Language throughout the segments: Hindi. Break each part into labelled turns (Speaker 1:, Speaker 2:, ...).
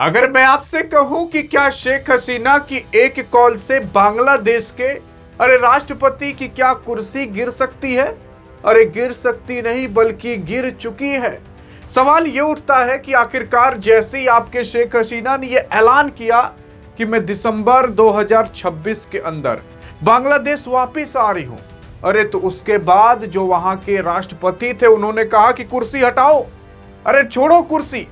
Speaker 1: अगर मैं आपसे कहूं कि क्या शेख हसीना की एक कॉल से बांग्लादेश के राष्ट्रपति की क्या कुर्सी गिर सकती है? गिर सकती नहीं बल्कि गिर चुकी है। सवाल यह उठता है कि आखिरकार जैसे ही आपके शेख हसीना ने यह ऐलान किया कि मैं दिसंबर 2026 के अंदर बांग्लादेश वापस आ रही हूं, तो उसके बाद जो वहां के राष्ट्रपति थे उन्होंने कहा कि कुर्सी हटाओ, छोड़ो कुर्सी।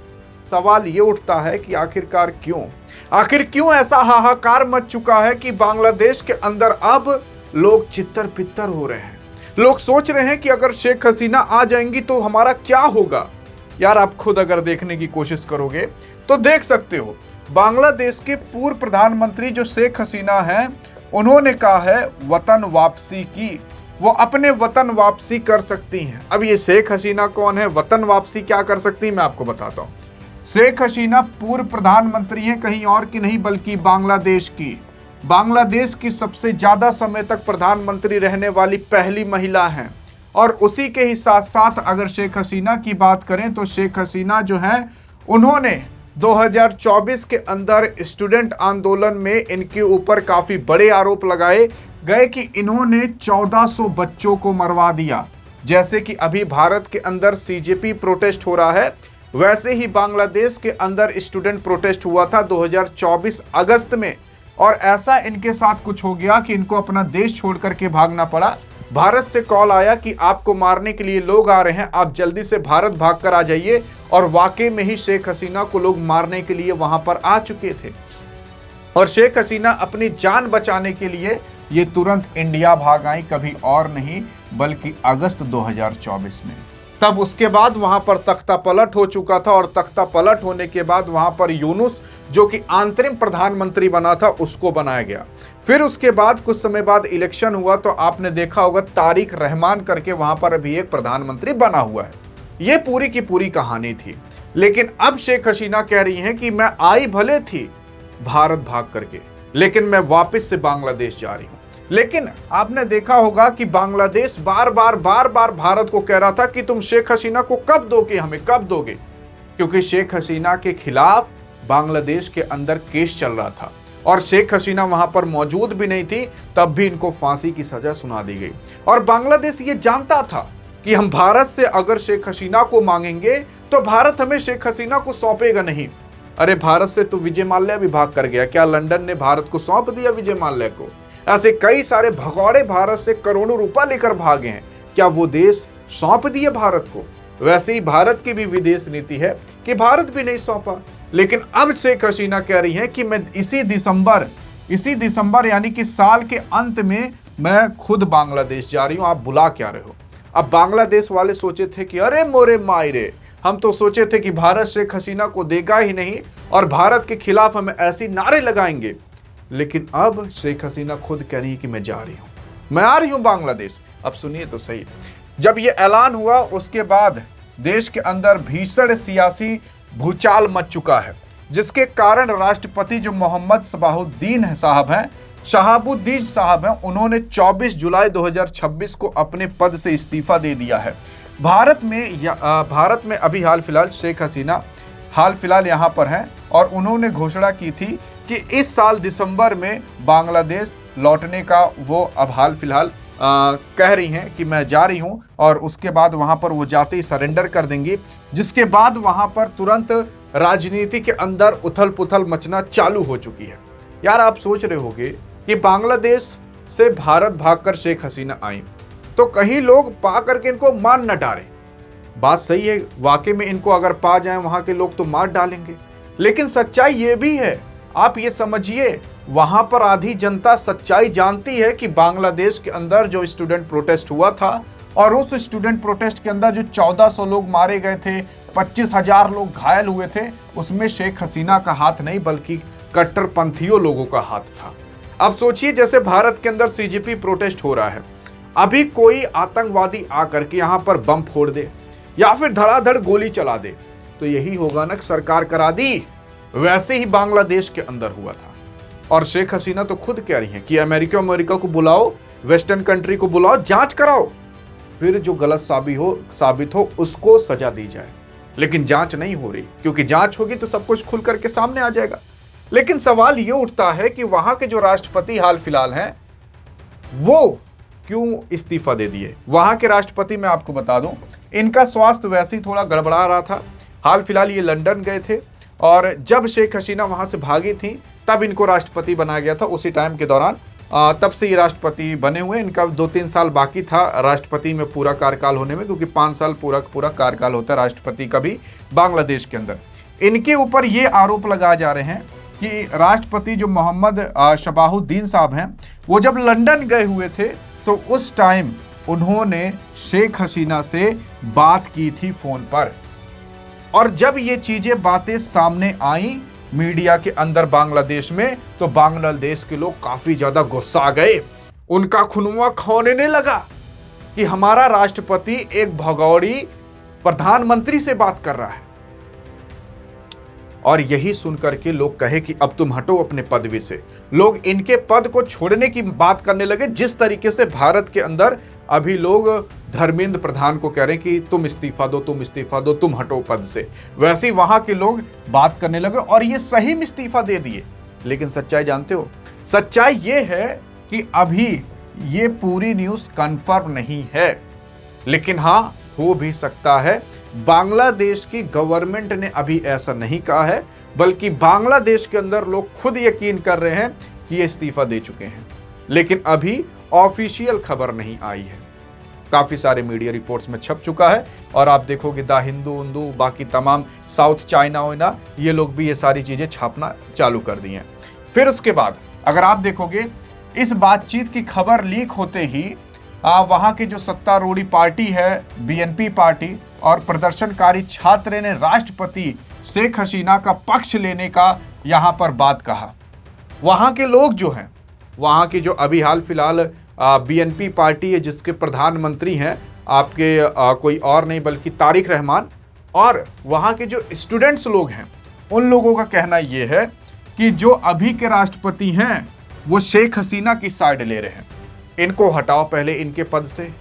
Speaker 1: सवाल ये उठता है कि आखिरकार क्यों ऐसा हाहाकार मच चुका है कि बांग्लादेश के अंदर अब लोग चित्तर पित्तर हो रहे हैं। लोग सोच रहे हैं कि अगर शेख हसीना आ जाएंगी तो हमारा क्या होगा। यार आप खुद अगर देखने की कोशिश करोगे तो देख सकते हो, बांग्लादेश के पूर्व प्रधानमंत्री जो शेख हसीना हैं, उन्होंने कहा है वतन वापसी की, वो अपने वतन वापसी कर सकती हैं। अब ये शेख हसीना कौन है, वतन वापसी क्या कर सकती है, मैं आपको बताता हूं। शेख हसीना पूर्व प्रधानमंत्री है, कहीं और की नहीं बल्कि बांग्लादेश की सबसे ज्यादा समय तक प्रधानमंत्री रहने वाली पहली महिला हैं। और उसी के ही साथ साथ अगर शेख हसीना की बात करें तो शेख हसीना जो है, उन्होंने 2024 के अंदर स्टूडेंट आंदोलन में इनके ऊपर काफी बड़े आरोप लगाए गए कि इन्होंने 1400 बच्चों को मरवा दिया। जैसे कि अभी भारत के अंदर सीजेपी प्रोटेस्ट हो रहा है, वैसे ही बांग्लादेश के अंदर स्टूडेंट प्रोटेस्ट हुआ था 2024 अगस्त में। और ऐसा इनके साथ कुछ हो गया कि इनको अपना देश छोड़ करके भागना पड़ा। भारत से कॉल आया कि आपको मारने के लिए लोग आ रहे हैं, आप जल्दी से भारत भागकर आ जाइए। और वाकई में ही शेख हसीना को लोग मारने के लिए वहां पर आ चुके थे। और शेख हसीना अपनी जान बचाने के लिए ये तुरंत इंडिया भाग आई, कभी और नहीं बल्कि अगस्त 2024 में। तब उसके बाद वहां पर तख्ता पलट हो चुका था और तख्ता पलट होने के बाद वहां पर यूनुस जो कि अंतरिम प्रधानमंत्री बना था उसको बनाया गया। फिर उसके बाद कुछ समय बाद इलेक्शन हुआ तो आपने देखा होगा तारिक रहमान करके वहां पर अभी एक प्रधानमंत्री बना हुआ है। ये पूरी की पूरी कहानी थी। लेकिन अब शेख हसीना कह रही हैं कि मैं आई भले थी भारत भाग करके, लेकिन मैं वापस से बांग्लादेश जा रही हूं। लेकिन आपने देखा होगा कि बांग्लादेश बार बार भारत को कह रहा था कि तुम शेख हसीना को कब दोगे, हमें कब दोगे, क्योंकि शेख हसीना के खिलाफ बांग्लादेश के अंदर केस चल रहा था और शेख हसीना वहां पर मौजूद भी नहीं थी, तब भी इनको फांसी की सजा सुना दी गई। और बांग्लादेश ये जानता था कि हम भारत से अगर शेख हसीना को मांगेंगे तो भारत हमें शेख हसीना को सौंपेगा नहीं। भारत से तो विजय माल्या भी भाग कर गया, क्या लंदन ने भारत को सौंप दिया विजय माल्या को? ऐसे कई सारे भगौड़े भारत से करोड़ों रुपए लेकर भागे हैं, क्या वो देश सौंप दिए भारत को? वैसे ही भारत की भी विदेश नीति है कि भारत भी नहीं सौंपा। लेकिन अब शेख हसीना कह रही है कि मैं इसी दिसंबर यानी कि साल के अंत में मैं खुद बांग्लादेश जा रही हूं, आप बुला क्या रहे हो? अब बांग्लादेश वाले सोचे थे कि अरे मोरे मायरे, हम तो सोचे थे कि भारत शेख हसीना को देगा ही नहीं और भारत के खिलाफ हम ऐसी नारे लगाएंगे। लेकिन अब शेख हसीना खुद कह रही है कि मैं जा रही हूं, मैं आ रही हूं बांग्लादेश। अब सुनिए तो सही, जब ये ऐलान हुआ उसके बाद देश के अंदर भीषण सियासी भूचाल मच चुका है, जिसके कारण राष्ट्रपति जो मोहम्मद शहाबुद्दीन साहब हैं, उन्होंने 24 जुलाई 2026 को अपने पद से इस्तीफा दे दिया है। भारत में अभी हाल फिलहाल शेख हसीना यहाँ पर हैं और उन्होंने घोषणा की थी कि इस साल दिसंबर में बांग्लादेश लौटने का वो अब हाल फिलहाल कह रही हैं कि मैं जा रही हूं। और उसके बाद वहां पर वो जाते ही सरेंडर कर देंगी, जिसके बाद वहां पर तुरंत राजनीति के अंदर उथल पुथल मचना चालू हो चुकी है। यार आप सोच रहे होंगे कि बांग्लादेश से भारत भागकर शेख हसीना आई तो कहीं लोग पा करके इनको मार न डालें। बात सही है, वाकई में इनको अगर पा जाएं वहां के लोग तो मार डालेंगे। लेकिन सच्चाई ये भी है, आप ये समझिए, वहां पर आधी जनता सच्चाई जानती है कि बांग्लादेश के अंदर जो स्टूडेंट प्रोटेस्ट हुआ था और उस स्टूडेंट प्रोटेस्ट के अंदर जो 1400 लोग मारे गए थे, 25,000 लोग घायल हुए थे, उसमें शेख हसीना का हाथ नहीं बल्कि कट्टरपंथियों लोगों का हाथ था। अब सोचिए, जैसे भारत के अंदर सीजेपी प्रोटेस्ट हो रहा है, अभी कोई आतंकवादी आकर के यहां पर बम फोड़ दे या फिर धड़ाधड़ गोली चला दे तो यही होगा ना, सरकार करा दी। वैसे ही बांग्लादेश के अंदर हुआ था। और शेख हसीना तो खुद कह रही हैं कि अमेरिका को बुलाओ, वेस्टर्न कंट्री को बुलाओ, जांच कराओ, फिर जो गलत साबित हो उसको सजा दी जाए। लेकिन जांच नहीं हो रही, क्योंकि जांच होगी तो सब कुछ खुल करके सामने आ जाएगा। लेकिन सवाल ये उठता है कि वहां के जो राष्ट्रपति हाल फिलहाल हैं वो क्यों इस्तीफा दे दिए। वहां के राष्ट्रपति, मैं आपको बता दूं, इनका स्वास्थ्य वैसे ही थोड़ा गड़बड़ा रहा था। हाल फिलहाल ये लंदन गए थे और जब शेख हसीना वहां से भागी थी तब इनको राष्ट्रपति बनाया गया था। उसी टाइम के दौरान तब से ये राष्ट्रपति बने हुए। इनका 2-3 साल बाकी था राष्ट्रपति में पूरा कार्यकाल होने में, क्योंकि 5 साल पूरा कार्यकाल होता है राष्ट्रपति का भी बांग्लादेश के अंदर। इनके ऊपर ये आरोप लगाए जा रहे हैं कि राष्ट्रपति जो मोहम्मद शबाहुद्दीन साहब हैं, वो जब लंदन गए हुए थे तो उस टाइम उन्होंने शेख हसीना से बात की थी फोन पर। और जब ये चीजें बातें सामने आई मीडिया के अंदर बांग्लादेश में, तो बांग्लादेश के लोग काफी ज्यादा गुस्सा गए। उनका खुनवा खौलने लगा कि हमारा राष्ट्रपति एक भगौड़ी प्रधानमंत्री से बात कर रहा है। और यही सुनकर के लोग कहे कि अब तुम हटो अपने पदवी से। लोग इनके पद को छोड़ने की बात करने लगे। जिस तरीके से भारत के अंदर अभी लोग धर्मेंद्र प्रधान को कह रहे हैं कि तुम इस्तीफा दो, तुम इस्तीफा दो, तुम हटो पद से, वैसे ही वहां के लोग बात करने लगे और ये सही में इस्तीफा दे दिए। लेकिन सच्चाई जानते हो, सच्चाई ये है कि अभी ये पूरी न्यूज कंफर्म नहीं है, लेकिन हां, हो भी सकता है। बांग्लादेश की गवर्नमेंट ने अभी ऐसा नहीं कहा है, बल्कि बांग्लादेश के अंदर लोग खुद यकीन कर रहे हैं कि ये इस्तीफा दे चुके हैं, लेकिन अभी ऑफिशियल खबर नहीं आई है। काफी सारे मीडिया रिपोर्ट्स में छप चुका है और आप देखोगे द हिंदू, बाकी तमाम साउथ चाइना वाइना, ये लोग भी ये सारी चीजें छापना चालू कर दी हैं। फिर उसके बाद अगर आप देखोगे, इस बातचीत की खबर लीक होते ही वहां की जो सत्तारूढ़ी पार्टी है बीएनपी पार्टी और प्रदर्शनकारी छात्र ने राष्ट्रपति शेख हसीना का पक्ष लेने का यहां पर बात कहा। वहां के लोग जो हैं, वहां की जो अभी हाल फिलहाल बीएनपी पार्टी है जिसके प्रधानमंत्री हैं आपके कोई और नहीं बल्कि तारिक रहमान, और वहां के जो स्टूडेंट्स लोग हैं, उन लोगों का कहना यह है कि जो अभी के राष्ट्रपति हैं वो शेख हसीना की साइड ले रहे हैं। इनको हटाओ पहले इनके पद से।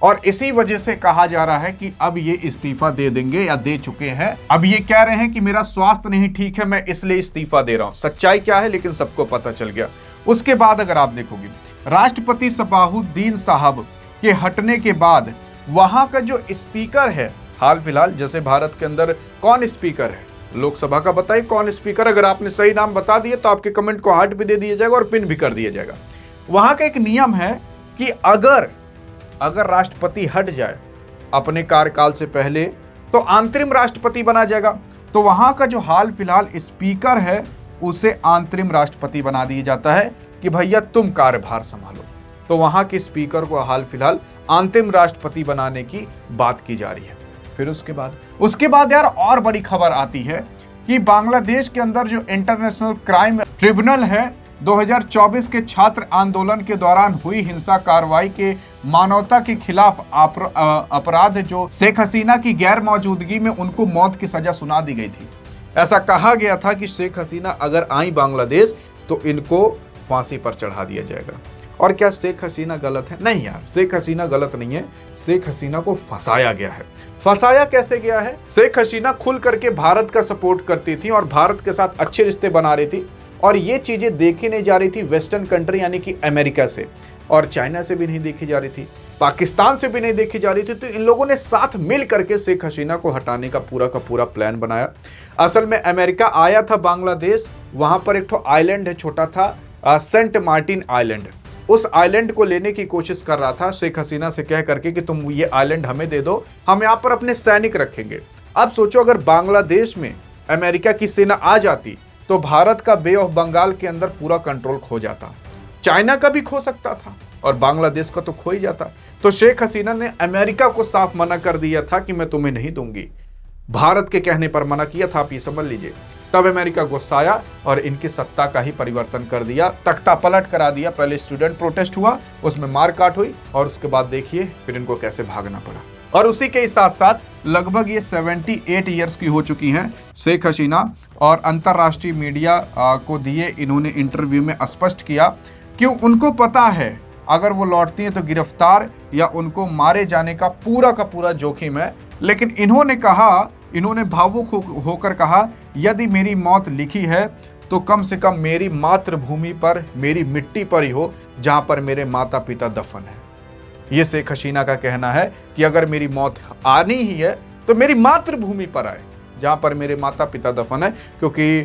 Speaker 1: और इसी वजह से कहा जा रहा है कि अब ये इस्तीफा दे देंगे या दे चुके हैं। अब ये कह रहे हैं कि मेरा स्वास्थ्य नहीं ठीक है, मैं इसलिए इस्तीफा दे रहा हूं। सच्चाई क्या है लेकिन सबको पता चल गया। उसके बाद अगर आप देखोगे, राष्ट्रपति शबाहुद्दीन साहब के हटने के बाद वहां का जो स्पीकर है, हाल फिलहाल जैसे भारत के अंदर कौन स्पीकर है लोकसभा का, बताइए कौन स्पीकर। अगर आपने सही नाम बता दिए तो आपके कमेंट को हार्ट भी दे दिया जाएगा और पिन भी कर दिया जाएगा। वहां का एक नियम है कि अगर राष्ट्रपति हट जाए अपने कार्यकाल से पहले तो अंतरिम राष्ट्रपति बना जाएगा। तो वहां का जो हाल फिलहाल स्पीकर है उसे अंतरिम राष्ट्रपति बना दिया जाता है कि भैया तुम कार्यभार संभालो। तो वहां के स्पीकर को हाल फिलहाल अंतिम राष्ट्रपति बनाने की बात की जा रही है। फिर उसके बाद यार और बड़ी खबर आती है कि बांग्लादेश के अंदर जो इंटरनेशनल क्राइम ट्रिब्यूनल है, 2024 के छात्र आंदोलन के दौरान हुई हिंसा कार्रवाई के मानवता के खिलाफ अपराध जो शेख हसीना की गैर मौजूदगी में उनको मौत की सजा सुना दी गई थी। ऐसा कहा गया था कि शेख हसीना अगर आई बांग्लादेश तो इनको फांसी पर चढ़ा दिया जाएगा। और क्या शेख हसीना गलत है? नहीं यार, शेख हसीना गलत नहीं है। शेख हसीना को फंसाया गया है। फंसाया कैसे गया है? शेख हसीना खुल करके भारत का सपोर्ट करती थी और भारत के साथ अच्छे रिश्ते बना रही थी, और ये चीजें देखी नहीं जा रही थी वेस्टर्न कंट्री यानी कि अमेरिका से, और चाइना से भी नहीं देखी जा रही थी, पाकिस्तान से भी नहीं देखी जा रही थी। तो इन लोगों ने साथ मिल करके शेख हसीना को हटाने का पूरा प्लान बनाया। असल में अमेरिका आया था बांग्लादेश, वहां पर एक तो आइलैंड है छोटा था सेंट मार्टिन आइलैंड, उस आइलैंड को लेने की कोशिश कर रहा था शेख हसीना से कह करके कि तुम ये आइलैंड हमें दे दो, हम यहाँ पर अपने सैनिक रखेंगे। अब सोचो अगर बांग्लादेश में अमेरिका की सेना आ जाती तो भारत का बे ऑफ बंगाल के अंदर पूरा कंट्रोल खो जाता, चाइना का भी खो सकता था और बांग्लादेश का तो खो ही जाता। तो शेख हसीना ने अमेरिका को साफ मना कर दिया था कि मैं तुम्हें नहीं दूंगी, भारत के कहने पर मना किया था, आप ये समझ लीजिए। तब अमेरिका गुस्साया और इनकी सत्ता का ही परिवर्तन कर दिया, तख्ता पलट करा दिया। पहले स्टूडेंट प्रोटेस्ट हुआ, उसमें मारकाट हुई और उसके बाद देखिए फिर इनको कैसे भागना पड़ा। और उसी के साथ साथ लगभग ये 78 ईयर्स की हो चुकी हैं शेख हसीना, और अंतर्राष्ट्रीय मीडिया को दिए इन्होंने इंटरव्यू में स्पष्ट किया कि उनको पता है अगर वो लौटती हैं तो गिरफ्तार या उनको मारे जाने का पूरा जोखिम है। लेकिन इन्होंने भावुक होकर कहा, यदि मेरी मौत लिखी है तो कम से कम मेरी मातृभूमि पर, मेरी मिट्टी पर ही हो, जहां पर मेरे माता पिता दफन है। यह शेख हसीना का कहना है कि अगर मेरी मौत आनी ही है तो मेरी मातृभूमि पर आए, जहां पर मेरे माता पिता दफन है। क्योंकि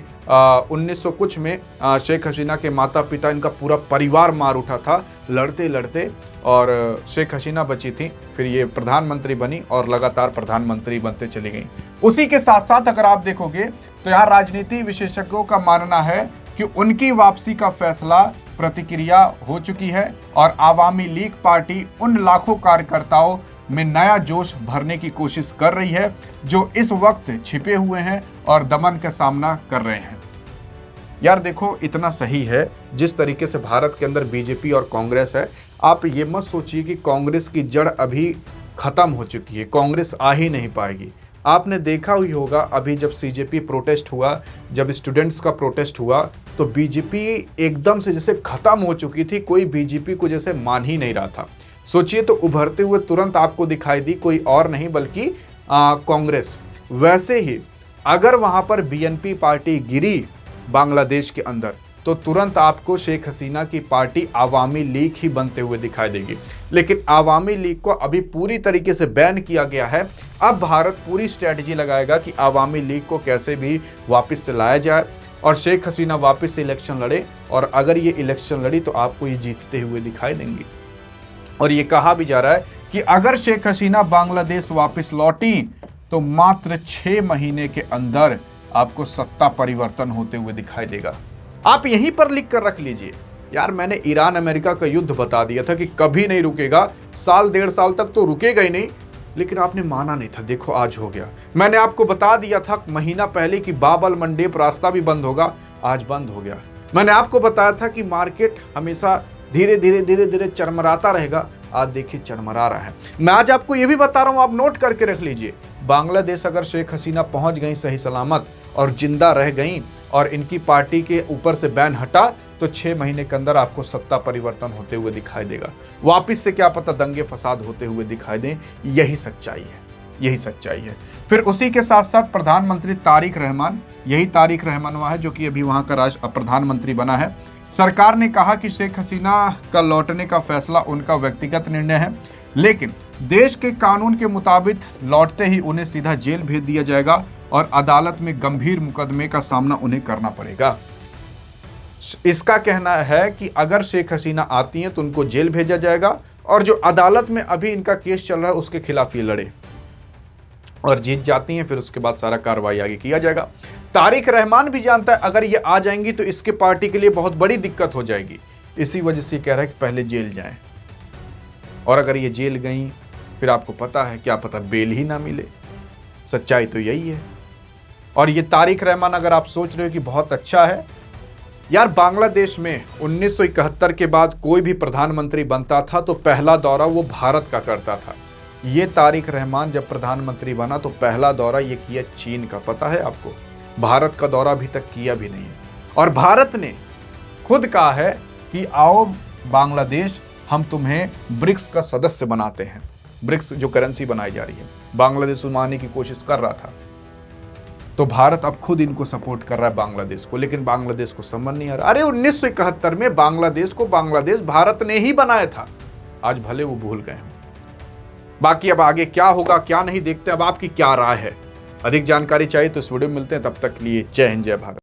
Speaker 1: 1900 कुछ में शेख हसीना के माता पिता, इनका पूरा परिवार मार उठा था लड़ते लड़ते, और शेख हसीना बची थी। फिर ये प्रधानमंत्री बनी और लगातार प्रधानमंत्री बनते चली गई। उसी के साथ साथ अगर आप देखोगे तो यहाँ राजनीति विशेषज्ञों का मानना है कि उनकी वापसी का फैसला प्रतिक्रिया हो चुकी है और आवामी लीग पार्टी उन लाखों कार्यकर्ताओं में नया जोश भरने की कोशिश कर रही है जो इस वक्त छिपे हुए हैं और दमन का सामना कर रहे हैं। यार देखो, इतना सही है जिस तरीके से भारत के अंदर बीजेपी और कांग्रेस है। आप ये मत सोचिए कि कांग्रेस की जड़ अभी खत्म हो चुकी है, कांग्रेस आ ही नहीं पाएगी। आपने देखा ही होगा अभी जब सीजेपी प्रोटेस्ट हुआ, जब स्टूडेंट्स का प्रोटेस्ट हुआ, तो बीजेपी एकदम से जैसे खत्म हो चुकी थी, कोई बीजेपी को जैसे मान ही नहीं रहा था। सोचिए तो उभरते हुए तुरंत आपको दिखाई दी कोई और नहीं बल्कि कांग्रेस। वैसे ही अगर वहां पर बीएनपी पार्टी गिरी बांग्लादेश के अंदर, तो तुरंत आपको शेख हसीना की पार्टी आवामी लीग ही बनते हुए दिखाई देगी। लेकिन आवामी लीग को अभी पूरी तरीके से बैन किया गया है। अब भारत पूरी स्ट्रेटजी लगाएगा कि आवामी लीग को कैसे भी वापस से लाया जाए और शेख हसीना वापस से इलेक्शन लड़े, और अगर ये इलेक्शन लड़ी तो आपको ये जीतते हुए दिखाई देंगी। और ये कहा भी जा रहा है कि अगर शेख हसीना बांग्लादेश वापस लौटी तो मात्र 6 महीने के अंदर आपको सत्ता परिवर्तन होते हुए दिखाई देगा। आप यहीं पर लिख कर रख लीजिए। यार मैंने ईरान अमेरिका का युद्ध बता दिया था कि कभी नहीं रुकेगा, साल 1.5 साल तक तो रुकेगा ही नहीं, लेकिन आपने माना नहीं था। देखो आज हो गया। मैंने आपको बता दिया था महीना पहले कि बाबल मंडेप रास्ता भी बंद होगा, आज बंद हो गया। मैंने आपको बताया था कि मार्केट हमेशा धीरे धीरे चरमराता रहेगा, आज देखिए चरमरा रहा है। मैं आज आपको यह भी बता रहा हूं, आप नोट करके रख लीजिए। बांग्लादेश अगर शेख हसीना पहुंच गई सही सलामत और जिंदा रह गई और इनकी पार्टी के ऊपर से बैन हटा, तो 6 महीने के अंदर आपको सत्ता परिवर्तन होते हुए दिखाई देगा। वापिस से क्या पता दंगे फसाद होते हुए दिखाई दें। यही सच्चाई है, यही सच्चाई है। फिर उसी के साथ साथ प्रधानमंत्री तारिक रहमान, यही तारिक रहमान वह है जो कि अभी वहां का प्रधानमंत्री बना है। सरकार ने कहा कि शेख हसीना का लौटने का फैसला उनका व्यक्तिगत निर्णय है, लेकिन देश के कानून के मुताबिक लौटते ही उन्हें सीधा जेल भेज दिया जाएगा और अदालत में गंभीर मुकदमे का सामना उन्हें करना पड़ेगा। इसका कहना है कि अगर शेख हसीना आती हैं तो उनको जेल भेजा जाएगा और जो अदालत में अभी इनका केस चल रहा है उसके खिलाफ ये लड़े, और जीत जाती हैं फिर उसके बाद सारा कार्रवाई आगे किया जाएगा। तारिक रहमान भी जानता है अगर ये आ जाएंगी तो इसके पार्टी के लिए बहुत बड़ी दिक्कत हो जाएगी। इसी वजह से कह रहा है कि पहले जेल जाएं, और अगर ये जेल गई फिर आपको पता है क्या पता बेल ही ना मिले। सच्चाई तो यही है। और ये तारिक रहमान अगर आप सोच रहे हो कि बहुत अच्छा है, यार बांग्लादेश में 1971 के बाद कोई भी प्रधानमंत्री बनता था तो पहला दौरा वो भारत का करता था। ये तारिक रहमान जब प्रधानमंत्री बना तो पहला दौरा ये किया चीन का। पता है आपको, भारत का दौरा अभी तक किया भी नहीं है। और भारत ने खुद कहा है कि आओ बांग्लादेश, हम तुम्हें ब्रिक्स का सदस्य बनाते हैं। ब्रिक्स जो करेंसी बनाई जा रही है, बांग्लादेश मानने की कोशिश कर रहा था, तो भारत अब खुद इनको सपोर्ट कर रहा है बांग्लादेश को, लेकिन बांग्लादेश को समझ नहीं आ रहा। अरे 1971 में बांग्लादेश को बांग्लादेश भारत ने ही बनाया था, आज भले वो भूल गए हैं। बाकी अब आगे क्या होगा क्या नहीं देखते, अब आपकी क्या राय है। अधिक जानकारी चाहिए तो इस वीडियो में मिलते हैं, तब तक के लिए जय हिंद जय भारत।